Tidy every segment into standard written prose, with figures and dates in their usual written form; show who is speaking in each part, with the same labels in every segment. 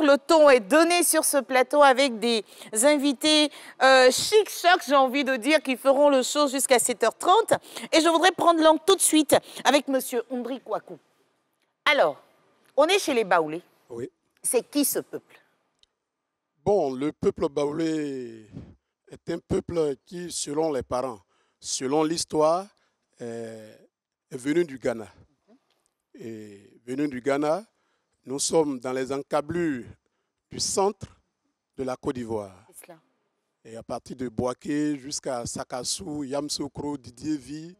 Speaker 1: Le ton est donné sur ce plateau avec des invités chic-choc, j'ai envie de dire, qui feront le show jusqu'à 7h30. Et je voudrais prendre langue tout de suite avec monsieur Ndri Kwaku. Alors, on est chez les Baoulés.
Speaker 2: Oui.
Speaker 1: C'est qui ce peuple?
Speaker 2: Bon, le peuple baoulé est un peuple qui, selon les parents, selon l'histoire, est venu du Ghana. Et venu du Ghana, nous sommes dans les encablures du centre de la Côte d'Ivoire. Et à partir de Boaké jusqu'à Sakassou, Yamsoukro, Didiévi,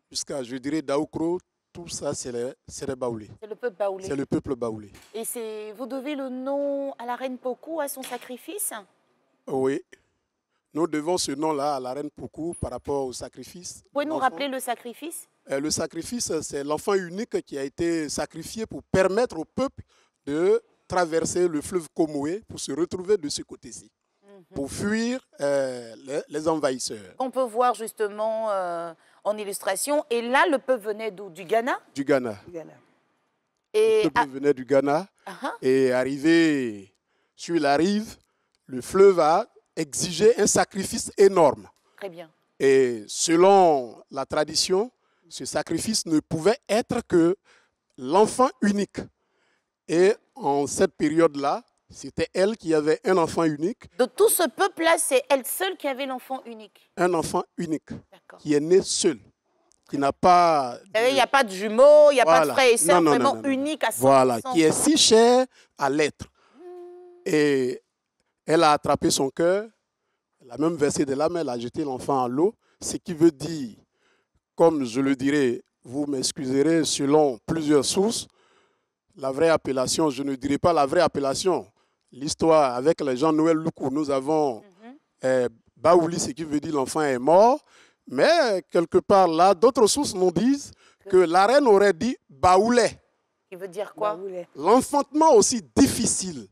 Speaker 2: jusqu'à, je dirais, Daoukro, tout ça, c'est les Baoulés.
Speaker 1: C'est le peuple baoulé.
Speaker 2: C'est le peuple baoulé.
Speaker 1: Et vous devez le nom à la reine Pokou, à son sacrifice?
Speaker 2: Oui. Nous devons ce nom-là à la reine Pokou par rapport au sacrifice.
Speaker 1: Vous pouvez nous rappeler le sacrifice?
Speaker 2: Le sacrifice, c'est l'enfant unique qui a été sacrifié pour permettre au peuple de traverser le fleuve Komoé pour se retrouver de ce côté-ci, pour fuir les envahisseurs.
Speaker 1: On peut voir justement en illustration. Et là, le peuple venait d'où? Du Ghana?
Speaker 2: Du Ghana.
Speaker 1: Et
Speaker 2: le peuple venait du Ghana et arrivé sur la rive, le fleuve a exigé un sacrifice énorme.
Speaker 1: Très bien.
Speaker 2: Et selon la tradition, ce sacrifice ne pouvait être que l'enfant unique. Et en cette période-là, c'était elle qui avait un enfant unique.
Speaker 1: De tout ce peuple-là, c'est elle seule qui avait l'enfant unique.
Speaker 2: Un enfant unique, qui est né seul, qui n'a pas...
Speaker 1: Il n'y a pas de jumeaux, il n'y a pas de frères et sœurs,
Speaker 2: non,
Speaker 1: vraiment
Speaker 2: non.
Speaker 1: unique à 100%.
Speaker 2: Voilà, qui est si cher à l'être. Et elle a attrapé son cœur, elle a même versé de l'âme, elle a jeté l'enfant à l'eau, ce qui veut dire, comme je le dirai, vous m'excuserez, selon plusieurs sources, la vraie appellation, je ne dirai pas la vraie appellation. L'histoire avec les Jean-Noël Loukou, nous avons Baouli, ce qui veut dire l'enfant est mort. Mais quelque part là, d'autres sources nous disent que la reine aurait dit Baoulé.
Speaker 1: Qui veut dire quoi?
Speaker 2: L'enfantement aussi difficile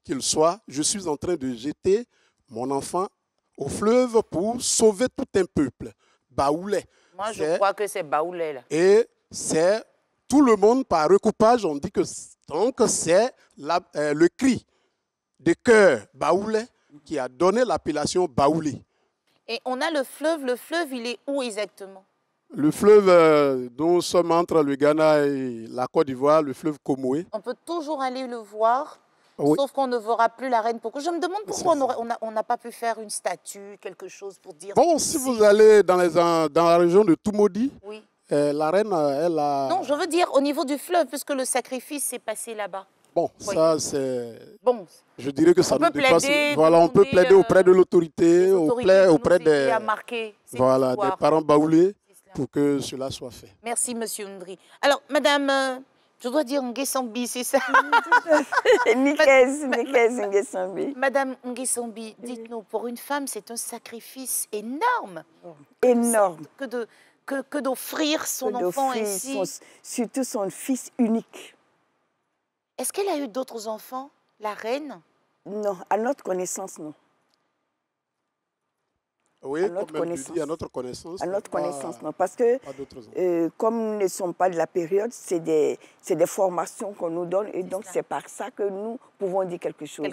Speaker 2: qu'il soit, je suis en train de jeter mon enfant au fleuve pour sauver tout un peuple. Baoulé.
Speaker 1: Moi, je crois que c'est Baoulé là.
Speaker 2: Et c'est... Tout le monde, par recoupage, on dit que c'est le cri de cœur baoulé qui a donné l'appellation Baoulé.
Speaker 1: Et on a le fleuve, il est où exactement?
Speaker 2: Le fleuve dont nous sommes entre le Ghana et la Côte d'Ivoire, le fleuve Komoé.
Speaker 1: On peut toujours aller le voir,
Speaker 2: oui.
Speaker 1: Sauf qu'on ne verra plus la reine Pokou. Je me demande pourquoi on n'a pas pu faire une statue, quelque chose pour dire...
Speaker 2: Bon, si vous allez dans la région de Toumoudi,
Speaker 1: oui.
Speaker 2: La reine, elle a...
Speaker 1: Non, je veux dire au niveau du fleuve, puisque le sacrifice s'est passé là-bas.
Speaker 2: Bon,
Speaker 1: oui.
Speaker 2: Ça c'est...
Speaker 1: Bon.
Speaker 2: Je dirais que ça nous dépasse.
Speaker 1: Plaider,
Speaker 2: voilà, on peut plaider auprès de l'autorité, auprès des... Voilà, des parents baoulés, pour que cela soit fait.
Speaker 1: Merci, monsieur Ndri. Alors, madame, je dois dire Nguessambi, c'est ça? Madame Nguessambi, dites-nous, pour une femme, c'est un sacrifice énorme.
Speaker 3: Énorme.
Speaker 1: Que d'offrir son enfant ainsi.
Speaker 3: Surtout son fils unique.
Speaker 1: Est-ce qu'elle a eu d'autres enfants, la reine?
Speaker 3: Non, à notre connaissance, non.
Speaker 2: Oui, à notre connaissance.
Speaker 3: À notre connaissance, non. Parce que, comme nous ne sommes pas de la période, c'est des formations qu'on nous donne. Et donc, c'est par ça que nous pouvons dire quelque chose.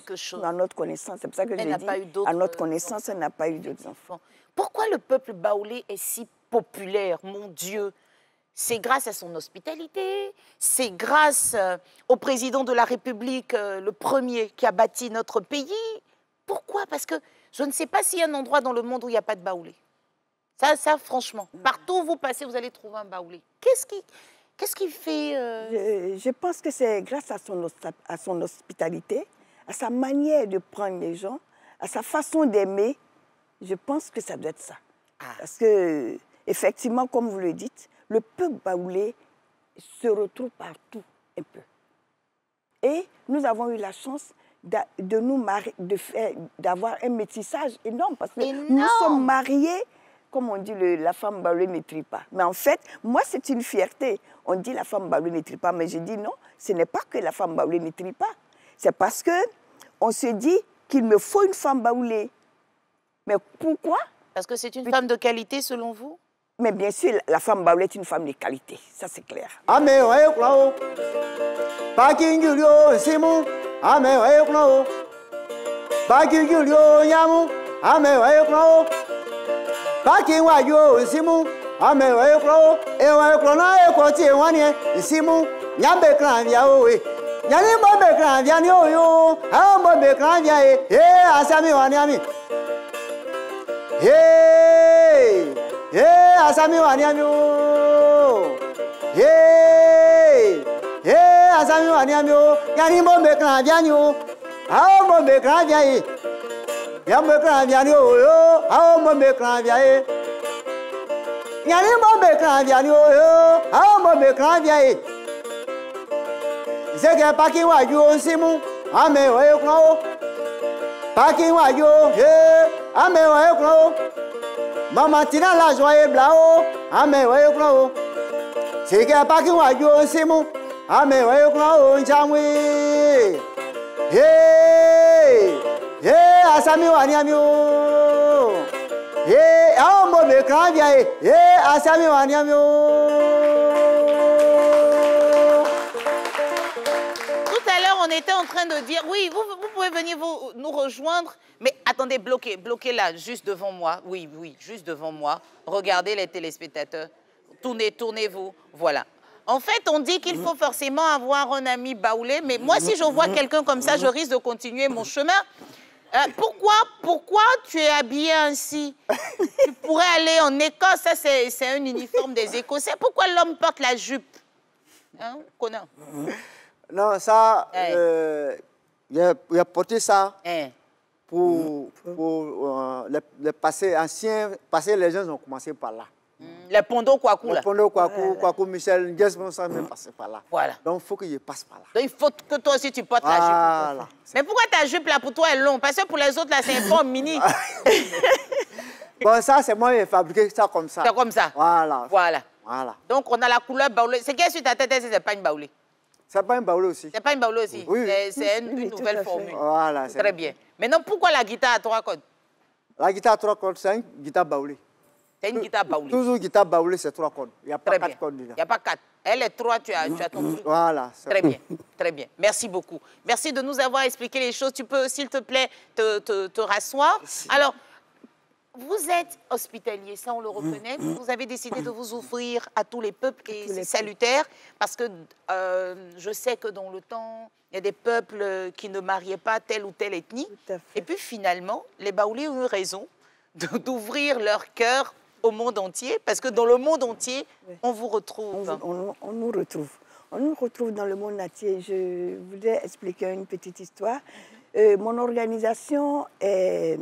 Speaker 3: À notre connaissance. C'est pour ça que je dis, à notre connaissance, elle n'a pas eu d'autres enfants.
Speaker 1: Pourquoi le peuple baoulé est si populaire, mon Dieu? C'est grâce à son hospitalité, c'est grâce au président de la République, le premier qui a bâti notre pays. Pourquoi? Parce que je ne sais pas s'il y a un endroit dans le monde où il n'y a pas de baoulé. Ça, franchement, partout où vous passez, vous allez trouver un baoulé. Qu'est-ce qui fait...
Speaker 3: Je pense que c'est grâce à son hospitalité, à sa manière de prendre les gens, à sa façon d'aimer. Je pense que ça doit être ça. Parce que, effectivement, comme vous le dites, le peuple baoulé se retrouve partout un peu. Et nous avons eu la chance d'avoir un métissage énorme. Parce que nous sommes mariés, comme on dit, la femme baoulée ne trie pas. Mais en fait, moi, c'est une fierté. On dit la femme baoulée ne trie pas, mais je dis non, ce n'est pas que la femme baoulée ne trie pas. C'est parce qu'on se dit qu'il me faut une femme baoulée. Mais pourquoi?
Speaker 1: Parce que c'est une femme de qualité, selon vous?
Speaker 3: Mais bien sûr, la femme baoulée est une femme de qualité. Ça, c'est clair.
Speaker 4: ame wa eklo baki julio yamu ame wa eklo baki wa yo simu ame wa eklo e wa eklo na ekwo ti wani simu nyambe kran via owe nyani mo be kran via ni oyo ha mo be kran via asami wani ami asami wani ami o asami wani ami o nyani mo be kran via ni o ha mo be kran via nyam be kran via ni oyo ha mo be kran via nyani mo be kran via ni oyo ha mo be kran via Zeke paki wa yo simu ame wa eklo paki wa yo ame wa eklo mama tina la joie blao ame wa eklo Zeke paki wa yo simu ame wa eklo njamwe asami wa ni amio ambo be kravia asami wa ni amio.
Speaker 1: On était en train de dire, oui, vous pouvez venir nous rejoindre, mais attendez, bloquez là, juste devant moi. Oui, juste devant moi. Regardez les téléspectateurs. Tournez-vous. Voilà. En fait, on dit qu'il faut forcément avoir un ami baoulé, mais moi, si je vois quelqu'un comme ça, je risque de continuer mon chemin. Pourquoi tu es habillé ainsi? Tu pourrais aller en Écosse, ça c'est un uniforme des Écossais. Pourquoi l'homme porte la jupe? Hein, Conan?
Speaker 4: Non, ça, il a porté ça pour les passés anciens. Passés, les gens ont commencé par là.
Speaker 1: Les Pondo Kwaku, là.
Speaker 4: Les Pondo Kwaku, Kwaku Michel, Ngesmo, ça même passé par là.
Speaker 1: Voilà.
Speaker 4: Donc, il faut qu'il passe par là.
Speaker 1: Donc, il faut que toi aussi, tu portes la jupe. Mais pourquoi ta jupe, là, pour toi, est longue? Parce que pour les autres, là, c'est un forme mini.
Speaker 4: Bon, ça, c'est moi qui ai fabriqué ça comme ça.
Speaker 1: C'est comme ça?
Speaker 4: Voilà.
Speaker 1: Donc, on a la couleur baoulée. C'est qu'est-ce que sur ta tête, c'est pas une baoulée?
Speaker 4: C'est pas une baoulée aussi.
Speaker 1: C'est pas une baoulée aussi.
Speaker 4: Oui.
Speaker 1: C'est une nouvelle formule.
Speaker 4: Voilà.
Speaker 1: Très bien. Maintenant, pourquoi la guitare à 3 cordes?
Speaker 4: La guitare à 3 cordes, c'est une guitare baoulée.
Speaker 1: C'est une guitare baoulée.
Speaker 4: Toujours guitare baoulée, c'est 3 cordes. Il n'y a pas 4 cordes dedans.
Speaker 1: Il n'y a pas 4. Elle est 3, tu as ton truc.
Speaker 4: Voilà.
Speaker 1: Très bien, très bien. Merci beaucoup. Merci de nous avoir expliqué les choses. Tu peux, s'il te plaît, te rasseoir. Alors, vous êtes hospitalier, ça on le reconnaît. Vous avez décidé de vous ouvrir à tous les peuples et c'est salutaire parce que je sais que dans le temps, il y a des peuples qui ne mariaient pas telle ou telle ethnie. Et puis finalement, les Baoulés ont eu raison d'ouvrir leur cœur au monde entier parce que dans le monde entier, on vous retrouve.
Speaker 3: On nous retrouve. On nous retrouve dans le monde entier. Je voudrais expliquer une petite histoire. Mon organisation est...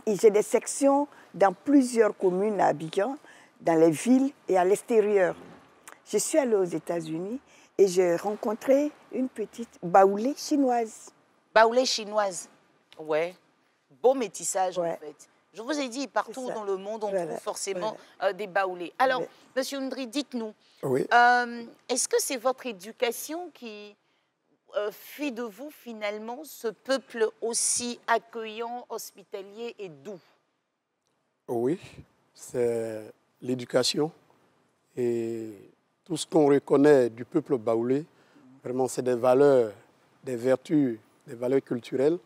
Speaker 3: J'ai des sections dans plusieurs communes à Abidjan, dans les villes et à l'extérieur. Je suis allée aux États-Unis et j'ai rencontré une petite baoulée chinoise.
Speaker 1: Baoulée chinoise, ouais. Beau métissage en fait. Je vous ai dit, partout dans le monde, on trouve forcément des baoulés. Alors, Monsieur Ndri, dites-nous, est-ce que c'est votre éducation qui fait de vous finalement ce peuple aussi accueillant, hospitalier et doux?
Speaker 2: Oui, c'est l'éducation et tout ce qu'on reconnaît du peuple baoulé, vraiment c'est des valeurs, des vertus, des valeurs culturelles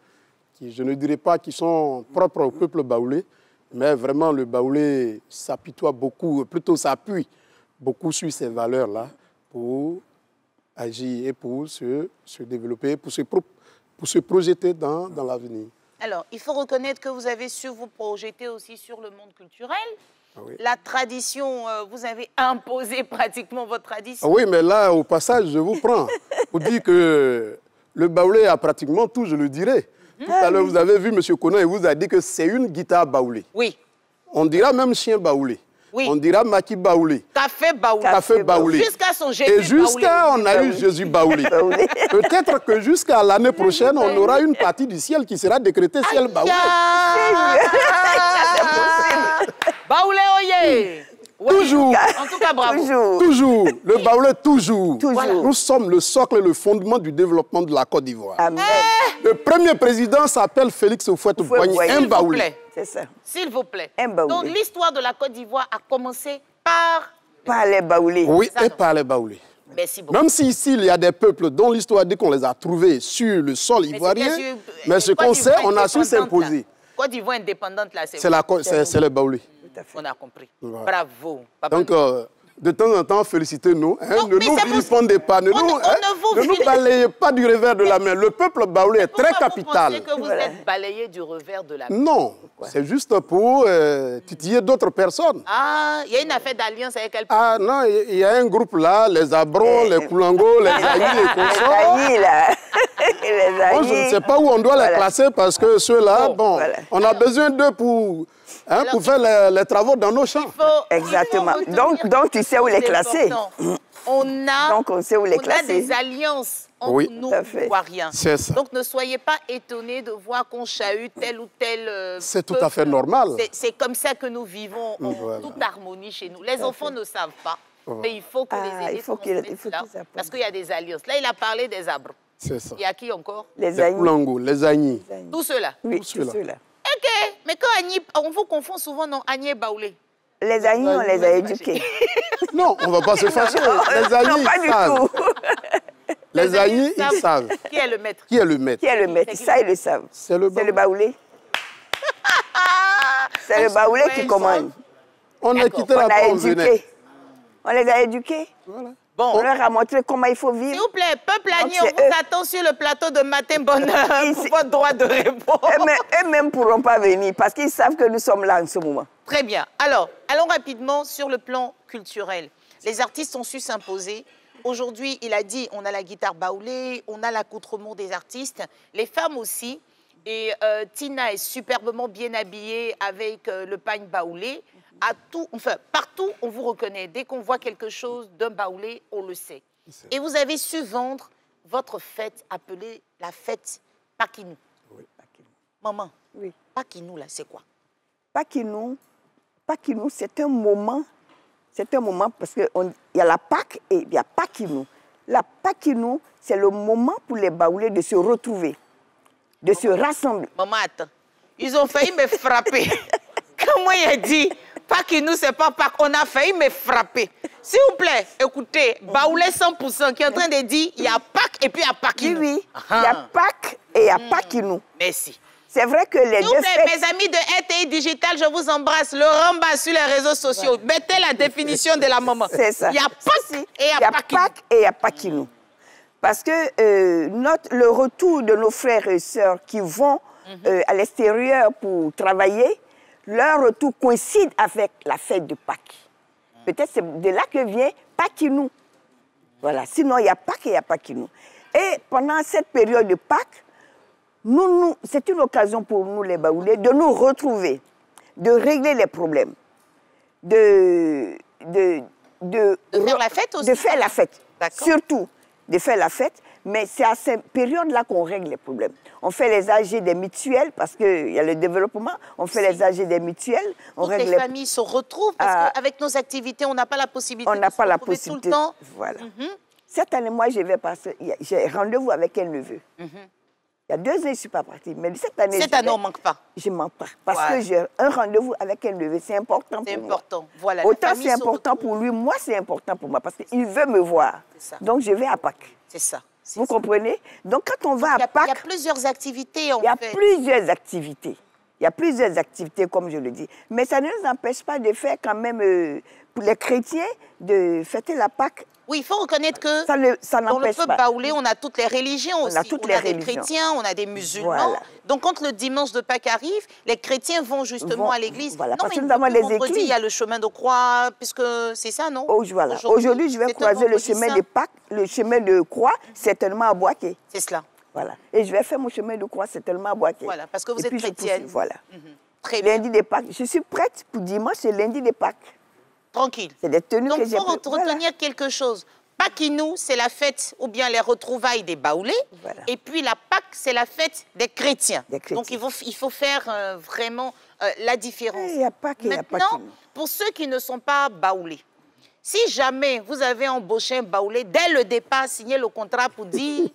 Speaker 2: qui, je ne dirais pas qui sont propres au peuple baoulé, mais vraiment le baoulé s'apitoie beaucoup, plutôt s'appuie beaucoup sur ces valeurs-là pour agir et pour se développer, pour se projeter dans l'avenir.
Speaker 1: Alors, il faut reconnaître que vous avez su vous projeter aussi sur le monde culturel.
Speaker 2: Oui.
Speaker 1: La tradition, vous avez imposé pratiquement votre tradition.
Speaker 2: Oui, mais là, au passage, je vous prends pour dire que le baoulé a pratiquement tout, je le dirais. Tout à l'heure, vous avez vu M. Conan et vous a dit que c'est une guitare baoulée.
Speaker 1: Oui.
Speaker 2: On dira même chien baoulé.
Speaker 1: Oui.
Speaker 2: On dira Maki baoulé.
Speaker 1: Café baoulé.
Speaker 2: Café baoulé.
Speaker 1: Jusqu'à son Jésus
Speaker 2: baoulé. Et jusqu'à, on a eu Jésus baoulé. Peut-être que jusqu'à l'année prochaine, on aura une partie du ciel qui sera décrétée ciel baoulé.
Speaker 1: C'est possible. Baoulé, oye.
Speaker 2: Ouais. Toujours.
Speaker 1: En tout cas, bravo.
Speaker 2: Toujours. Le baoulé, toujours.
Speaker 3: Voilà.
Speaker 2: Nous sommes le socle et le fondement du développement de la Côte d'Ivoire.
Speaker 3: Le
Speaker 2: premier président s'appelle Félix Houphouët-Boigny, un baoulé.
Speaker 3: C'est ça.
Speaker 1: S'il vous plaît.
Speaker 3: Donc
Speaker 1: l'histoire de la Côte d'Ivoire a commencé par
Speaker 3: les baoulés.
Speaker 2: Oui, et par les baoulés.
Speaker 1: Merci beaucoup.
Speaker 2: Même si ici, il y a des peuples dont l'histoire dit qu'on les a trouvés sur le sol ivoirien, mais ce qu'on sait, on a su s'imposer.
Speaker 1: Côte d'Ivoire indépendante, là, c'est
Speaker 2: les Baoulés.
Speaker 1: On a compris.
Speaker 2: Voilà.
Speaker 1: Bravo. Papa.
Speaker 2: Donc, de temps en temps, félicitez-nous. Hein, ne nous vilipendez pas, ne nous balayez pas du revers de la main. Le peuple baoulé est très capital.
Speaker 1: Vous pensez que vous êtes balayé du revers de la main?
Speaker 2: Non, c'est juste pour titiller d'autres personnes.
Speaker 1: Ah, il y a une affaire d'alliance avec quel
Speaker 2: Ah non, il y a un groupe là, les Abrons, les Koulangos, les Aïs, les consorts. Bon, je ne sais pas où on doit les classer parce que ceux-là, on a besoin d'eux pour faire les travaux dans nos champs.
Speaker 3: Exactement. Donc, tu sais où les classer.
Speaker 1: On
Speaker 3: sait où les classer.
Speaker 1: On a des alliances entre nous, Ivoiriens.
Speaker 2: C'est ça.
Speaker 1: Donc, ne soyez pas étonnés de voir qu'on chahute tel ou tel
Speaker 2: c'est tout à fait normal.
Speaker 1: C'est comme ça que nous vivons en toute harmonie chez nous. Les enfants ne savent pas, mais il faut que les aînés transmettent cela, parce qu'il y a des alliances. Là, il a parlé des Abrons.
Speaker 2: C'est ça.
Speaker 1: Il y a qui encore?
Speaker 3: Les
Speaker 2: Koulangos, les Agnis.
Speaker 1: Tout cela.
Speaker 3: Oui, tout cela.
Speaker 1: Ok, mais quand Agni, on vous confond souvent, non, Agni et Baoulé.
Speaker 3: Les Agnis, on les a éduqués.
Speaker 2: Non, on ne va pas se fâcher. Les Agnis,
Speaker 3: pas du tout.
Speaker 2: Les Agnis, ils savent.
Speaker 1: Qui est le maître?
Speaker 2: Qui est le maître?
Speaker 3: Qui est le maître? Ça, ils le savent.
Speaker 2: C'est le
Speaker 3: Baoulé. C'est le Baoulé qui commande.
Speaker 2: On ne quittera pas aux aînés.
Speaker 3: On les a éduqués.
Speaker 2: Voilà.
Speaker 1: Bon.
Speaker 3: On leur a montré comment il faut vivre.
Speaker 1: S'il vous plaît, peuple Agni, on vous attend sur le plateau de Matin Bonheur pour votre droit de réponse.
Speaker 3: Eux-mêmes ne pourront pas venir parce qu'ils savent que nous sommes là en ce moment.
Speaker 1: Très bien. Alors, allons rapidement sur le plan culturel. Les artistes ont su s'imposer. Aujourd'hui, il a dit, on a la guitare baoulée, on a l'accoutrement des artistes, les femmes aussi. Et Tina est superbement bien habillée avec le pagne baoulé. Partout, on vous reconnaît. Dès qu'on voit quelque chose d'un baoulé, on le sait. Et vous avez su vendre votre fête appelée la fête Pakinou.
Speaker 2: Oui.
Speaker 1: Maman,
Speaker 3: oui.
Speaker 1: Pakinou, là, c'est quoi?
Speaker 3: Pakinou, c'est un moment parce qu'il y a la Pâque et il y a Pakinou. La Pakinou, c'est le moment pour les baoulés de se retrouver, de se rassembler.
Speaker 1: Maman, attends. Ils ont failli me frapper. Comment il a dit? Pakinou, c'est pas Pâques. On a failli me frapper. S'il vous plaît, écoutez, Baoulé 100% qui est en train de dire il y a Pâques et puis il y a Pakinou.
Speaker 3: Oui, il y a Pâques et il y a Pakinou.
Speaker 1: Merci.
Speaker 3: C'est vrai que les deux fêtes...
Speaker 1: Mes amis de RTI Digital, je vous embrasse. Le ramba sur les réseaux sociaux. Mettez la définition de la maman.
Speaker 3: C'est ça.
Speaker 1: Il y a Pâques et il y a Pakinou.
Speaker 3: Pâques et il y a Pakinou. Parce que le retour de nos frères et sœurs qui vont à l'extérieur pour travailler, leur retour coïncide avec la fête de Pâques. Peut-être c'est de là que vient Pakinou. Voilà. Sinon, il y a Pâques et il y a Pakinou. Et pendant cette période de Pâques, c'est une occasion pour nous, les Baoulés, de nous retrouver, de régler les problèmes, de
Speaker 1: faire la fête aussi.
Speaker 3: De faire la fête, surtout de faire la fête. Mais c'est à cette période-là qu'on règle les problèmes. On fait les AG des mutuelles, parce qu'il y a le développement, on fait les AG des mutuelles.
Speaker 1: Toutes les familles se retrouvent, parce qu'avec nos activités, on n'a pas la possibilité de se retrouver tout le temps.
Speaker 3: Voilà. Cette année, moi, je vais passer, j'ai rendez-vous avec un neveu. Il y a 2 ans, je ne suis pas partie. Mais cette année,
Speaker 1: on ne manque pas.
Speaker 3: Je ne manque pas. Parce que j'ai un rendez-vous avec un neveu. C'est important pour moi.
Speaker 1: C'est important. Voilà,
Speaker 3: autant c'est important pour lui, moi, c'est important pour moi. Parce qu'il veut me voir. Donc, je vais à Pâques.
Speaker 1: C'est ça.
Speaker 3: Vous comprenez? Donc, quand on va à Pâques...
Speaker 1: Il y a plusieurs activités, en fait.
Speaker 3: Il y a plusieurs activités. Il y a plusieurs activités, comme je le dis. Mais ça ne nous empêche pas de faire quand même, pour les chrétiens, de fêter la Pâques.
Speaker 1: Oui, il faut reconnaître que
Speaker 3: ça
Speaker 1: dans le peuple baoulé, on a toutes les religions aussi.
Speaker 3: On a
Speaker 1: des chrétiens, on a des musulmans. Voilà. Donc, quand le dimanche de Pâques arrive, les chrétiens vont justement à l'église.
Speaker 3: Voilà,
Speaker 1: non,
Speaker 3: parce que nous avons les églises.
Speaker 1: Il y a le chemin de croix, puisque c'est ça, non?
Speaker 3: Voilà. Aujourd'hui, je vais croiser le chemin de Pâques, le chemin de croix, certainement à Boaké.
Speaker 1: C'est cela.
Speaker 3: Voilà. Et je vais faire mon chemin de croix, certainement à Boaké.
Speaker 1: Voilà, parce que vous êtes chrétienne.
Speaker 3: Voilà.
Speaker 1: Très bien.
Speaker 3: Lundi de Pâques. Je suis prête pour dimanche, c'est lundi de Pâques.
Speaker 1: Tranquille.
Speaker 3: C'est des tenues que j'ai...
Speaker 1: Donc, il faut retenir quelque chose. Pakinou, c'est la fête ou bien les retrouvailles des Baoulés. Voilà. Et puis la Pâques, c'est la fête des chrétiens. Donc il faut faire vraiment la différence.
Speaker 3: Il y a Pâques et il y a Pakinou.
Speaker 1: Maintenant, pour ceux qui ne sont pas Baoulés, si jamais vous avez embauché un Baoulé, dès le départ, signé le contrat pour dire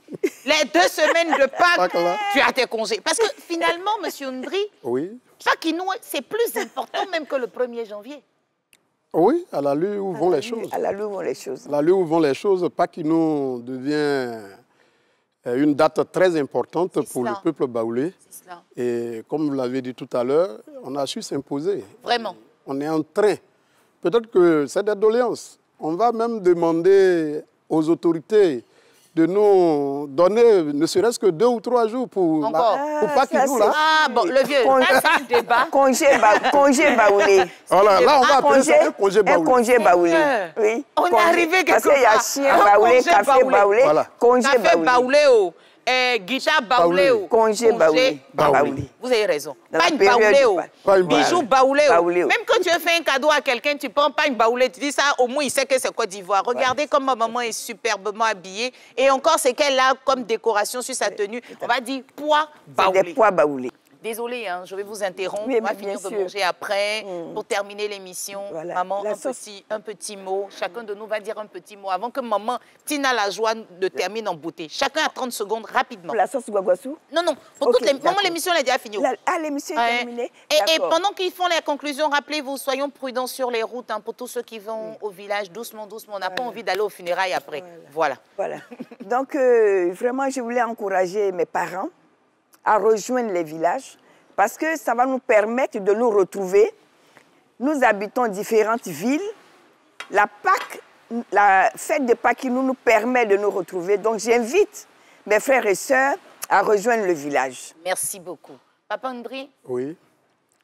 Speaker 1: les 2 semaines de Pâques, tu as tes congés. Parce que finalement, M. Ndri, Pakinou, c'est plus important même que le 1er janvier.
Speaker 2: Oui, à l'allure où vont les choses.
Speaker 3: À l'allure où vont les choses.
Speaker 2: À l'allure où vont les choses, Paquinou devient une date très importante pour le peuple baoulé. Et comme vous l'avez dit tout à l'heure, on a su s'imposer.
Speaker 1: Vraiment.
Speaker 2: On est en train. Peut-être que c'est des doléances. On va même demander aux autorités de nous donner ne serait-ce que 2 ou 3 jours pour Paquinou.
Speaker 1: Ah, bon, le vieux, c'est un débat.
Speaker 3: Congé baoulé.
Speaker 2: Voilà, là, on va appeler ça un congé baoulé.
Speaker 3: Un congé baoulé. Oui.
Speaker 1: On est arrivé quelque
Speaker 3: part. Parce qu'il y a chien baoulé, café baoulé,
Speaker 2: voilà.
Speaker 3: Congé
Speaker 1: baoulé. Guitare baoulé.
Speaker 3: Congé baoulé.
Speaker 1: Vous avez raison.
Speaker 3: Dans
Speaker 1: Pas une baoulé. Bijou baoulé.
Speaker 3: Baoulé.
Speaker 1: Même quand tu fais un cadeau à quelqu'un, tu prends pas une baoulé. Tu dis ça, au moins il sait que c'est Côte d'Ivoire. Regardez comme ma maman est superbement habillée. Et encore, c'est qu'elle a comme décoration sur sa tenue. On va dire pois baoulé.
Speaker 3: Des pois baoulés.
Speaker 1: Désolée, hein, je vais vous interrompre.
Speaker 3: Oui,
Speaker 1: on va finir de manger après pour terminer l'émission.
Speaker 3: Voilà.
Speaker 1: Maman, un petit mot. Chacun de nous va dire un petit mot avant que maman Tina la joie ne termine en beauté. Chacun a 30 secondes rapidement.
Speaker 3: Pour la sauce guaguassou?
Speaker 1: Non, non. Pour toutes les... Maman, l'émission elle est déjà finie.
Speaker 3: L'émission est terminée.
Speaker 1: Et pendant qu'ils font les conclusions, rappelez-vous, soyons prudents sur les routes hein, pour tous ceux qui vont au village. Doucement, doucement. On n'a pas envie d'aller aux funérailles après. Voilà.
Speaker 3: Donc, vraiment, je voulais encourager mes parents à rejoindre les villages parce que ça va nous permettre de nous retrouver. Nous habitons différentes villes. La fête de Pâques nous permet de nous retrouver. Donc, j'invite mes frères et sœurs à rejoindre le village.
Speaker 1: Merci beaucoup. Papa Ndri?
Speaker 2: Oui.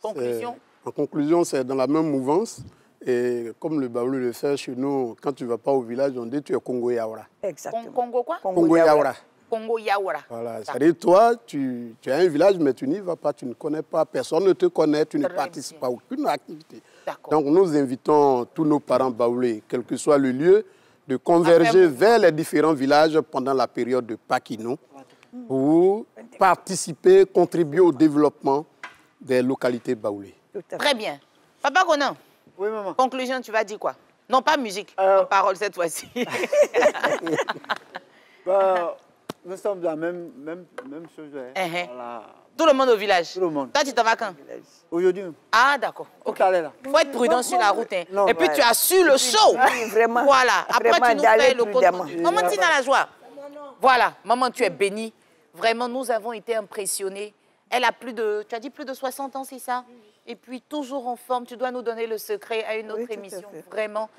Speaker 1: Conclusion?
Speaker 2: En conclusion, c'est dans la même mouvance. Et comme le baoulé le fait chez nous, quand tu ne vas pas au village, on dit tu es Congo Yaoura.
Speaker 3: Exactement.
Speaker 1: Congo quoi?
Speaker 2: Congo Yaoura.
Speaker 1: Congo Yaoura.
Speaker 2: Voilà, c'est-à-dire toi, tu as un village, mais tu n'y vas pas, tu ne connais pas, personne ne te connaît, tu ne participes pas à aucune activité. Donc nous invitons tous nos parents baoulés, quel que soit le lieu, de converger vers les différents villages pendant la période de Paquinou pour participer, contribuer au développement des localités baoulées.
Speaker 1: Très bien. Papa Conan,
Speaker 4: oui, maman.
Speaker 1: Conclusion, tu vas dire quoi? Non, pas musique, parole cette fois-ci.
Speaker 4: Nous sommes dans la même chose. Hein. Voilà.
Speaker 1: Tout le monde au village?
Speaker 4: Tout le monde.
Speaker 1: Toi, tu t'en vas quand?
Speaker 4: Aujourd'hui.
Speaker 1: Ah, d'accord.
Speaker 4: Tout à l'heure.
Speaker 1: Il faut être prudent sur la route. Hein. Non, et puis, tu as su le show.
Speaker 3: Oui, vraiment.
Speaker 1: Voilà. Après,
Speaker 3: vraiment,
Speaker 1: tu nous fais le compte rendu. Maman, Tina la joie. Voilà. Maman, tu es bénie. Vraiment, nous avons été impressionnés. Elle a plus de, tu as dit plus de 60 ans, c'est ça? Et puis, toujours en forme. Tu dois nous donner le secret à une autre émission. Vraiment.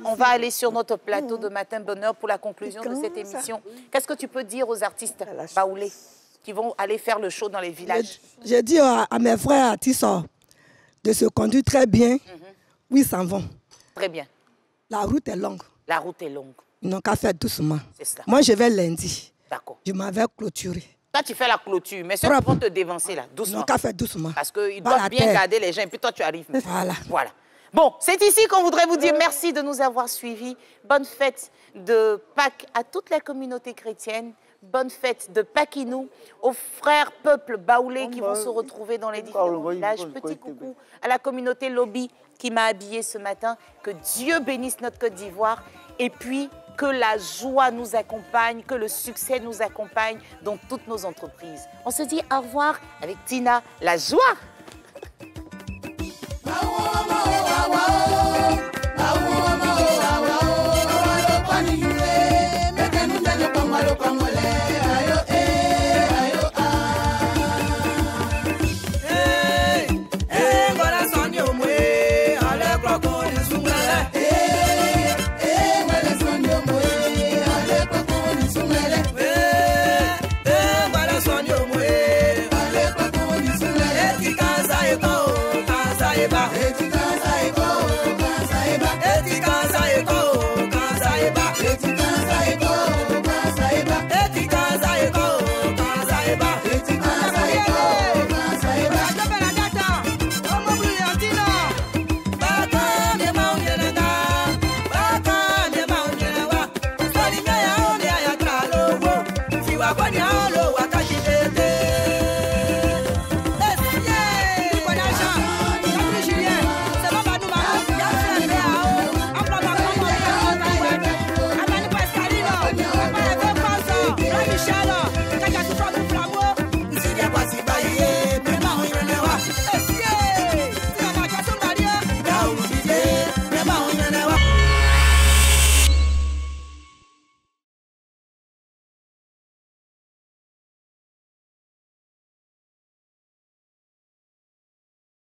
Speaker 1: On va aller sur notre plateau de Matin Bonheur pour la conclusion de cette émission. Qu'est-ce que tu peux dire aux artistes baoulés qui vont aller faire le show dans les villages?
Speaker 5: J'ai dit à mes frères artistes de se conduire très bien. Oui, ils s'en vont.
Speaker 1: Très bien.
Speaker 5: La route est longue.
Speaker 1: La route est longue.
Speaker 5: Ils n'ont qu'à faire doucement.
Speaker 1: C'est ça.
Speaker 5: Moi, je vais lundi.
Speaker 1: D'accord.
Speaker 5: Je m'avais clôturé.
Speaker 1: Toi, tu fais la clôture, mais ceux qui vont te dévancer là, doucement.
Speaker 5: Ils n'ont qu'à faire doucement.
Speaker 1: Parce qu'ils doivent bien garder les gens, et puis toi, tu arrives.
Speaker 5: Voilà.
Speaker 1: Bon, c'est ici qu'on voudrait vous dire merci de nous avoir suivis. Bonne fête de Pâques à toute la communauté chrétienne. Bonne fête de Paquinou aux frères peuples baoulés qui vont se retrouver dans les différents villages. Petit coucou à la communauté Lobby qui m'a habillée ce matin. Que Dieu bénisse notre Côte d'Ivoire. Et puis, que la joie nous accompagne, que le succès nous accompagne dans toutes nos entreprises. On se dit au revoir avec Tina la joie.